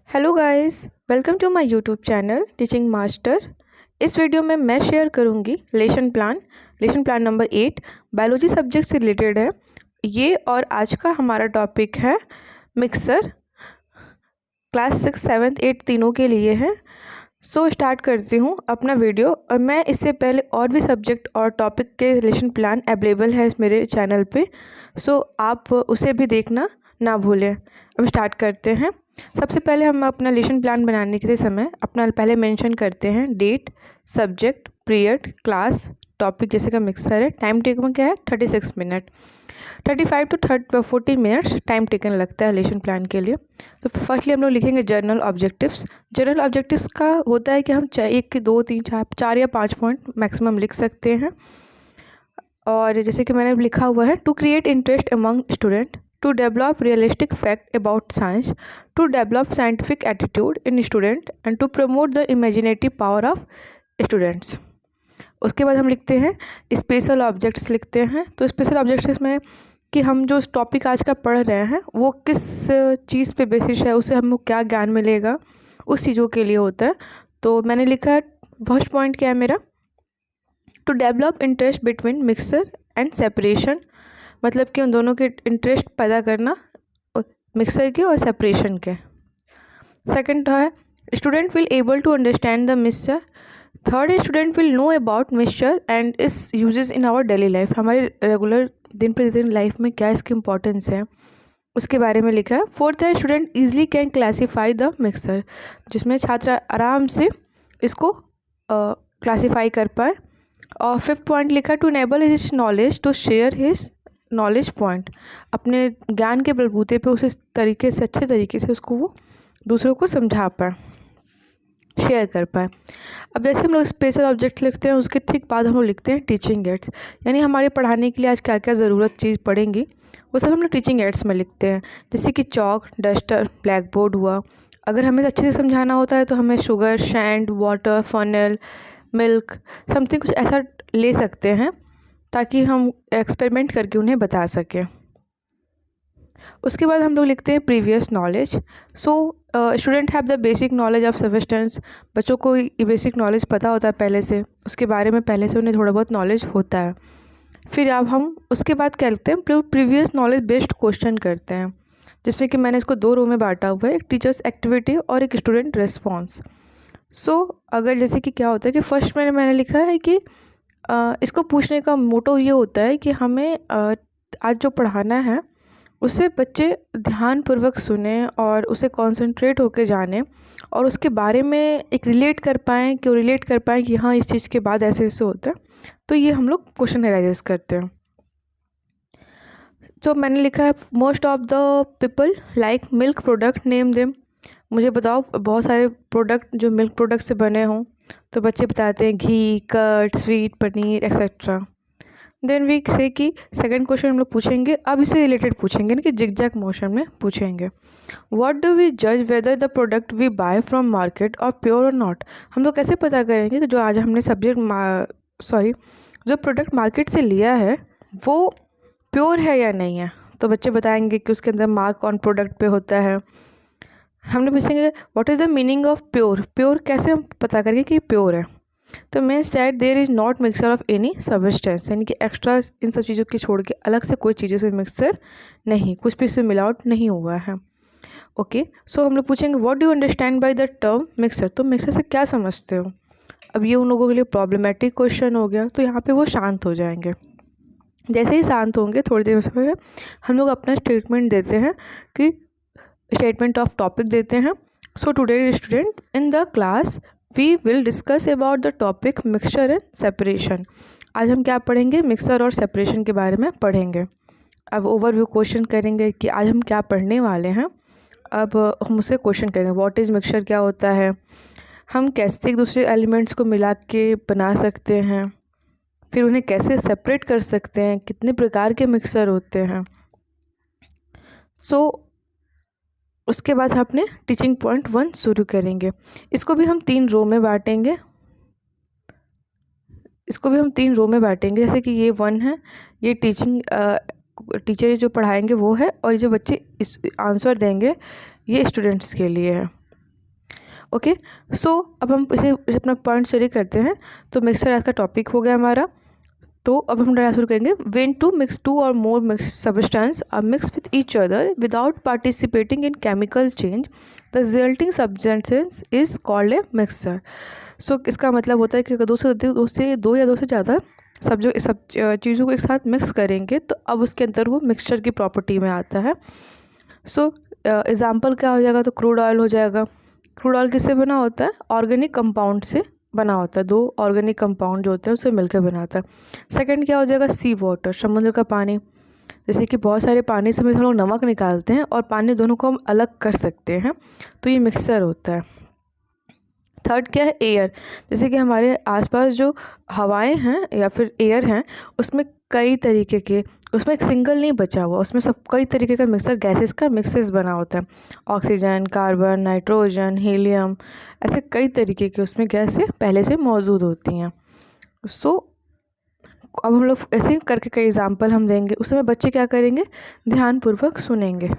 Hello guys, welcome to my YouTube channel teaching master. इस video में मैं share करूंगी lesson plan number 8 biology subject से related है ये। और आज का हमारा टॉपिक है मिक्सर। क्लास 6, 7, 8 तीनों के लिए है। सो स्टार्ट करती हूँ अपना वीडियो। और मैं इससे पहले और भी सब्जेक्ट और टॉपिक के लेसन प्लान अवेलेबल है मेरे चैनल पे, सो आप उसे भी देखना ना भूलें। अब स्टार्ट करते हैं। सबसे पहले हम अपना लेसन प्लान बनाने के समय अपना पहले मेंशन करते हैं date, subject, period, class, topic जैसे का मिक्सर है। टाइम टेकन क्या है 36 minute, 35 to 40 minutes time taken लगता है लेसन प्लान के लिए। तो फर्स्टली हम लोग लिखेंगे जर्नल ऑब्जेक्टिव्स। जर्नल ऑब्जेक्टिव्स का होता है कि हम 1 2 3 4 या 5 पॉइंट मैक्सिमम लिख सकते हैं। और जैसे कि मैंने लिखा हुआ है, to create interest among student, to develop realistic fact about science, to develop scientific attitude in student and to promote the imaginative power of students। उसके बाद हम लिखते हैं स्पेशल ऑब्जेक्ट्स लिखते हैं। तो स्पेशल ऑब्जेक्ट्स में कि हम जो टॉपिक आज का पढ़ रहे हैं वो किस चीज़ पे बेसिस है, उससे हमको क्या ज्ञान मिलेगा, उस चीज़ों के लिए होता है। तो मैंने लिखा है फर्स्ट पॉइंट क्या है मेरा, to develop interest between mixer and separation, मतलब कि उन दोनों के इंटरेस्ट पैदा करना, मिक्सर के और सेपरेशन के। सेकंड है student will able to understand the mixture. Third है student will know about mixture and its uses in our daily life, हमारे रेगुलर दिन प्रतिदिन लाइफ में क्या इसकी इंपॉर्टेंस है उसके बारे में लिखा है। फोर्थ है student easily can classify the mixer, जिसमें छात्र आराम से इसको क्लासीफाई कर पाए। और फिफ्थ पॉइंट लिखा to enable his knowledge to share his knowledge point, अपने ज्ञान के बलबूते पे उस तरीके से अच्छे तरीके से उसको वो दूसरों को समझा पाए, शेयर कर पाए। अब जैसे हम लोग स्पेशल ऑब्जेक्ट लिखते हैं उसके ठीक बाद हम लोग लिखते हैं टीचिंग एड्स, यानी हमारे पढ़ाने के लिए आज क्या क्या ज़रूरत चीज़ पड़ेंगी वो सब हम लोग टीचिंग एड्स में लिखते हैं। जैसे कि चॉक, डस्टर, ब्लैक बोर्ड हुआ। अगर हमें अच्छे से समझाना होता है तो हमें sugar, sand, water, funnel, milk, something कुछ ऐसा ले सकते हैं ताकि हम एक्सपेरिमेंट करके उन्हें बता सकें। उसके बाद हम लोग लिखते हैं previous knowledge. So student have the basic knowledge of substance, बच्चों को ये बेसिक नॉलेज पता होता है पहले से, उसके बारे में पहले से उन्हें थोड़ा बहुत नॉलेज होता है। फिर अब हम उसके बाद क्या लिखते हैं, प्रीवियस नॉलेज बेस्ड क्वेश्चन करते हैं, जिसमें कि मैंने इसको 2 रो में बांटा हुआ है, एक टीचर्स एक्टिविटी और एक स्टूडेंट रिस्पॉन्स। सो अगर जैसे कि क्या होता है कि फर्स्ट में मैंने लिखा है कि इसको पूछने का मोटो ये होता है कि हमें आज जो पढ़ाना है उसे बच्चे ध्यानपूर्वक सुने और उसे कंसंट्रेट होकर जाने और उसके बारे में एक रिलेट कर पाएँ कि हाँ इस चीज़ के बाद ऐसे ऐसे होता है। तो ये हम लोग क्वेश्चन एनालाइज करते हैं। जो मैंने लिखा है most of the people like milk product, name them, मुझे बताओ बहुत सारे प्रोडक्ट जो मिल्क प्रोडक्ट से बने हों। तो बच्चे बताते हैं घी, curd, sweet, paneer etcetera. Then we say कि सेकंड क्वेश्चन हम लोग पूछेंगे, अब इससे रिलेटेड पूछेंगे ना कि जिगजैग मोशन में पूछेंगे। व्हाट डू वी जज whether the product we buy from market और प्योर और नॉट, हम लोग कैसे पता करेंगे कि जो आज हमने जो प्रोडक्ट मार्केट से लिया है वो प्योर है या नहीं है। तो बच्चे बताएंगे कि उसके अंदर मार्क ऑन प्रोडक्ट पे होता है। हम लोग पूछेंगे what is the meaning of pure, pure कैसे हम पता करेंगे कि प्योर है। तो means that there is not mixture of any substance, यानी कि एक्स्ट्रा इन सब चीज़ों के छोड़ के अलग से कोई चीज़ों से मिक्सचर नहीं, कुछ भी इसमें मिलावट नहीं हुआ है। ओके, सो हम लोग पूछेंगे what do understand by the term mixer, तो मिक्सर से क्या समझते हो। अब ये उन लोगों के लिए प्रॉब्लमेटिक क्वेश्चन हो गया, तो यहाँ पे वो शांत हो जाएंगे। जैसे ही शांत होंगे थोड़ी देर में हम लोग अपना स्टेटमेंट देते हैं कि स्टेटमेंट ऑफ टॉपिक देते हैं। So today student in the class we will discuss about the topic mixture and separation, आज हम क्या पढ़ेंगे, मिक्सर और सेपरेशन के बारे में पढ़ेंगे। अब ओवरव्यू क्वेश्चन करेंगे कि आज हम क्या पढ़ने वाले हैं। अब हम उससे क्वेश्चन करेंगे व्हाट इज़ मिक्सचर, क्या होता है, हम कैसे एक दूसरे एलिमेंट्स को मिला के बना सकते हैं, फिर उन्हें कैसे सेपरेट कर सकते हैं, कितने प्रकार के मिक्सर होते हैं। सो उसके बाद हम अपने टीचिंग पॉइंट 1 शुरू करेंगे। इसको भी हम 3 रो में बांटेंगे, जैसे कि ये 1 है, ये टीचर जो पढ़ाएंगे वो है, और जो बच्चे इस आंसर देंगे ये स्टूडेंट्स के लिए है। ओके, सो अब हम इसे अपना पॉइंट स्टडी करते हैं। तो मिक्सर आज का टॉपिक हो गया हमारा। तो अब हम डायरेक्ट शुरू करेंगे। व्हेन टू मिक्स टू और more mix substance are mix with each other without participating in chemical change, the resulting substance is called a mixer. So इसका मतलब होता है कि अगर दो या दो से ज़्यादा सब चीज़ों को एक साथ मिक्स करेंगे तो अब उसके अंदर वो मिक्सचर की प्रॉपर्टी में आता है। सो एग्ज़ाम्पल क्या हो जाएगा, तो क्रूड ऑयल हो जाएगा। क्रूड ऑयल किससे बना होता है? ऑर्गेनिक कंपाउंड से बना होता है। दो ऑर्गेनिक कंपाउंड जो होते हैं उससे मिलकर बनाता है। सेकंड क्या हो जाएगा? सी वाटर, समुद्र का पानी। जैसे कि बहुत सारे पानी से हम लोग नमक निकालते हैं और पानी दोनों को हम अलग कर सकते हैं, तो ये मिक्सर होता है। थर्ड क्या है? एयर। जैसे कि हमारे आसपास जो हवाएं हैं या फिर एयर हैं उसमें कई तरीके के, उसमें एक सिंगल नहीं बचा हुआ, उसमें सब कई तरीके का मिक्सर, गैसेस का मिक्सेस बना होता है। ऑक्सीजन, कार्बन, नाइट्रोजन, हीलियम, ऐसे कई तरीके के उसमें गैसें पहले से मौजूद होती हैं। सो अब हम लोग ऐसे करके कई एग्जाम्पल हम देंगे, उस समय बच्चे क्या करेंगे? ध्यानपूर्वक सुनेंगे।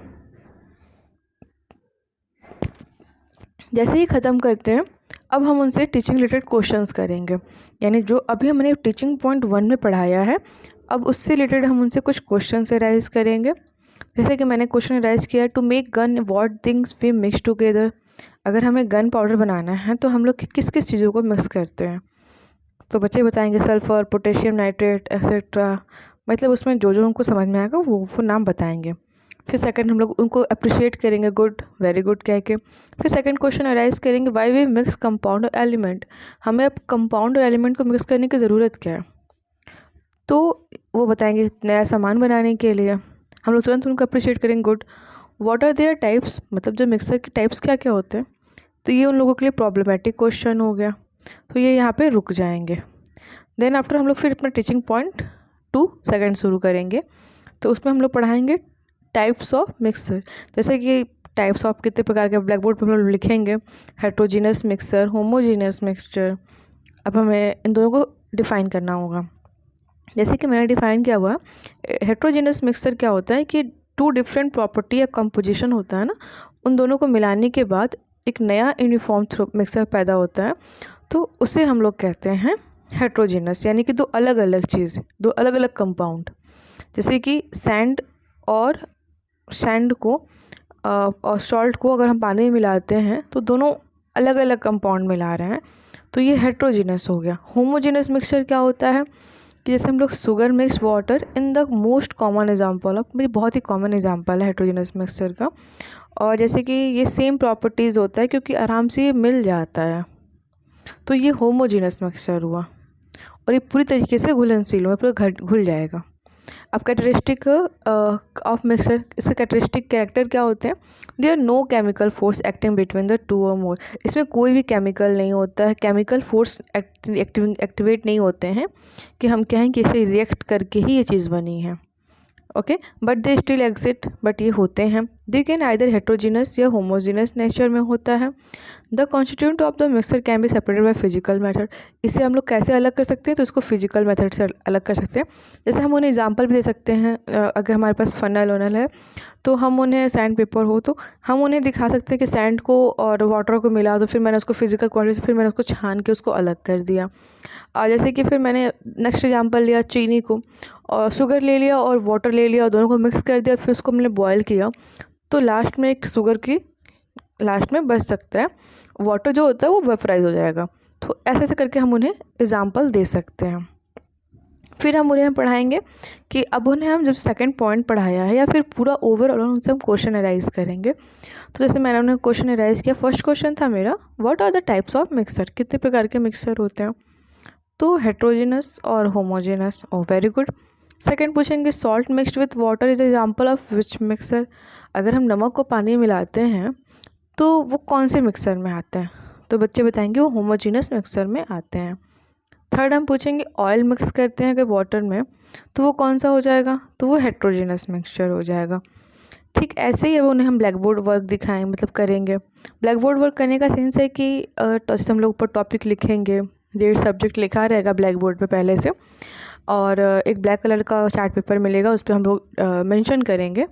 जैसे ही ख़त्म करते हैं अब हम उनसे टीचिंग रिलेटेड क्वेश्चंस करेंगे, यानी जो अभी हमने टीचिंग पॉइंट 1 में पढ़ाया है अब उससे रिलेटेड हम उनसे कुछ क्वेश्चंस एराइज करेंगे। जैसे कि मैंने क्वेश्चन एराइज किया, to make gun what things we mix together. अगर हमें गन पाउडर बनाना है तो हम लोग किस किस चीज़ों को मिक्स करते हैं? तो बच्चे बताएंगे सल्फ़र, पोटेशियम नाइट्रेट एक्सेट्रा, मतलब उसमें जो जो उनको समझ में आएगा वो नाम बताएंगे। फिर सेकंड हम लोग उनको अप्रिशिएट करेंगे, गुड, वेरी गुड कह के। फिर सेकंड क्वेश्चन अराइज करेंगे, वाई वी मिक्स कंपाउंड और एलिमेंट। हमें अब कंपाउंड और एलिमेंट को मिक्स करने की ज़रूरत क्या है? तो वो बताएंगे नया सामान बनाने के लिए। हम लोग तुरंत उनको अप्रिशिएट करेंगे, good. What are there types, मतलब जो मिक्सर के टाइप्स क्या क्या होते हैं। तो ये उन लोगों के लिए प्रॉब्लमेटिक क्वेश्चन हो गया, तो ये यहाँ पे रुक जाएंगे। देन आफ्टर हम लोग फिर अपना टीचिंग पॉइंट 2 सेकंड शुरू करेंगे। तो उसमें हम लोग पढ़ाएंगे टाइप्स ऑफ मिक्सर। जैसे कि टाइप्स ऑफ कितने प्रकार के ब्लैक बोर्ड पर हम लोग लिखेंगे, हेट्रोजीनस मिक्सर, होमोजीनस मिक्सचर। अब हमें इन दोनों को डिफ़ाइन करना होगा। जैसे कि मैंने डिफ़ाइन किया हुआ, हेट्रोजीनस मिक्सर क्या होता है कि टू डिफरेंट प्रॉपर्टी या कंपोजिशन होता है ना, उन दोनों को मिलाने के बाद एक नया यूनिफॉर्म मिक्सर पैदा होता है, तो उसे हम लोग कहते हैं हेट्रोजीनस, यानी कि दो अलग अलग चीज़, दो अलग अलग कंपाउंड। जैसे कि सैंड को और सॉल्ट को अगर हम पानी में मिलाते हैं तो दोनों अलग अलग कंपाउंड मिला रहे हैं, तो ये हेट्रोजीनस हो गया। होमोजीनस मिक्सचर क्या होता है कि जैसे हम लोग sugar mix water in the most common example of, मेरी बहुत ही कॉमन एग्जांपल है हेट्रोजीनस मिक्सचर का। और जैसे कि ये सेम प्रॉपर्टीज़ होता है क्योंकि आराम से ये मिल जाता है, तो ये होमोजीनस मिक्सचर हुआ। और ये पूरी तरीके से घुलनशील हुआ, पूरा घुल जाएगा। अब कैरेक्टरिस्टिक ऑफ मिक्सर, इसके कैरेक्टरिस्टिक कैरेक्टर क्या होते हैं? There no chemical force acting between the two और मोर। इसमें कोई भी केमिकल नहीं होता है, केमिकल फोर्स एक्टिवेट नहीं होते हैं कि हम कहें कि इसे रिएक्ट करके ही ये चीज़ बनी है। Okay, but they still exit, but ये होते हैं। दे कैन आइदर हेट्रोजीनस या होमोजीनस नेचर में होता है। The constituent of the mixer can be separated by physical method. इसे हम लोग कैसे अलग कर सकते हैं? तो इसको फिजिकल मेथड से अलग कर सकते हैं। जैसे हम उन्हें एग्जांपल भी दे सकते हैं, अगर हमारे पास फनल वनल है तो हम उन्हें सैंड पेपर हो तो हम उन्हें दिखा सकते हैं कि सैंड को और वाटर को मिला, तो फिर मैंने उसको फिजिकल क्वांटिटी से फिर मैंने उसको छान के उसको अलग कर दिया। और जैसे कि फिर मैंने नेक्स्ट एग्जांपल लिया चीनी को, और शुगर ले लिया और वाटर ले लिया और दोनों को मिक्स कर दिया, फिर उसको मैंने बॉयल किया, तो लास्ट में एक शुगर की लास्ट में बच सकता है, वाटर जो होता है वो वेपराइज हो जाएगा। तो ऐसे ऐसे करके हम उन्हें एग्जांपल दे सकते हैं। फिर हम उन्हें पढ़ाएंगे कि अब उन्हें हम जब सेकंड पॉइंट पढ़ाया है या फिर पूरा ओवरऑल उनसे हम क्वेश्चन एराइज करेंगे। तो जैसे मैंने उन्हें क्वेश्चन एराइज किया, फर्स्ट क्वेश्चन था मेरा, what are the types of mixer, कितने प्रकार के मिक्सर होते हैं? तो हेट्रोजीनस और homogeneous. Oh very good. Second पूछेंगे, salt mixed with water is example of which mixer. अगर हम नमक को पानी में मिलाते हैं तो वो कौन से मिक्सर में आते हैं? तो बच्चे बताएंगे वो होमोजीनस मिक्सर में आते हैं। थर्ड हम पूछेंगे, ऑयल मिक्स करते हैं अगर वाटर में तो वो कौन सा हो जाएगा? तो वो हेट्रोजीनस मिक्सचर हो जाएगा। ठीक ऐसे ही अब उन्हें हम ब्लैक बोर्ड वर्क दिखाएं, मतलब करेंगे। ब्लैक बोर्ड वर्क करने का सेंस है कि जैसे हम लोग ऊपर टॉपिक लिखेंगे, डेट सब्जेक्ट लिखा रहेगा ब्लैक बोर्ड पे पहले से, और एक ब्लैक कलर का चार्ट पेपर मिलेगा, उस पर हम लोग मेंशन करेंगे।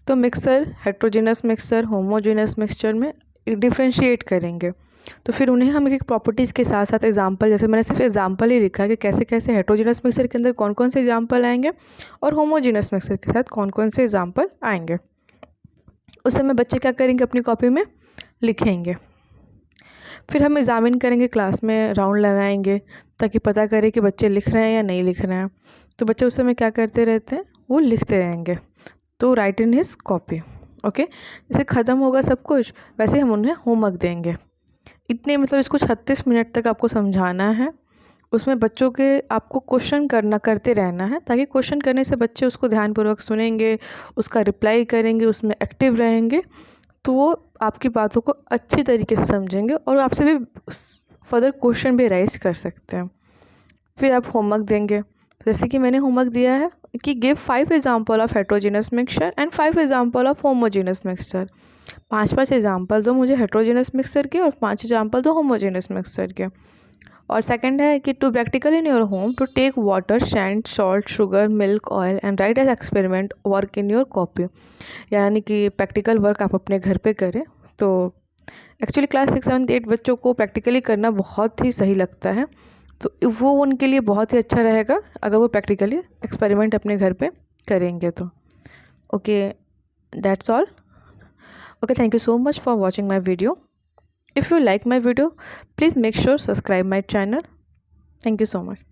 तो mixer, heterogeneous mixer, homogeneous mixture में डिफ्रेंशिएट करेंगे। तो फिर उन्हें हम एक प्रॉपर्टीज़ के साथ साथ एग्जांपल, जैसे मैंने सिर्फ एग्जांपल ही लिखा है कि कैसे कैसे हेटेरोजेनस मिक्सर के अंदर कौन कौन से एग्जांपल आएंगे और होमोजेनस मिक्सर के साथ कौन कौन से एग्जांपल आएंगे। उस समय बच्चे क्या करेंगे, अपनी कॉपी में लिखेंगे। फिर हम एग्ज़ामिन करेंगे, क्लास में राउंड लगाएंगे ताकि पता करें कि बच्चे लिख रहे हैं या नहीं लिख रहे हैं। तो बच्चे उस समय क्या करते रहते हैं, वो लिखते रहेंगे। तो right in his copy. Okay, जैसे ख़त्म होगा सब कुछ वैसे हम उन्हें होमवर्क देंगे। इतने मतलब इसको 36 मिनट तक आपको समझाना है। उसमें बच्चों के आपको क्वेश्चन करते रहना है, ताकि क्वेश्चन करने से बच्चे उसको ध्यानपूर्वक सुनेंगे, उसका रिप्लाई करेंगे, उसमें एक्टिव रहेंगे। तो वो आपकी बातों को अच्छी तरीके से समझेंगे और आपसे भी फर्दर क्वेश्चन भी राइज कर सकते हैं। फिर आप होमवर्क देंगे, जैसे कि मैंने होमवर्क दिया है कि give 5 example of heterogeneous mixture and 5 example of homogeneous mixture. 5 example दो मुझे हेट्रोजेनस मिक्सचर के और 5 एग्जाम्पल दो होमोजेनस मिक्सचर के। और सेकंड है कि to practical in your home to take water, sand, salt, sugar, milk, oil and write as experiment work in your copy. यानी कि प्रैक्टिकल वर्क आप अपने घर पे करें। तो एक्चुअली क्लास 6, 7, 8 बच्चों को प्रैक्टिकली करना बहुत ही सही लगता है, तो वो उनके लिए बहुत ही अच्छा रहेगा अगर वो प्रैक्टिकली एक्सपेरिमेंट अपने घर पे करेंगे तो। Okay, that's all. Okay, thank you so much for watching my video. If you like my video, please make sure subscribe my channel. Thank you so much.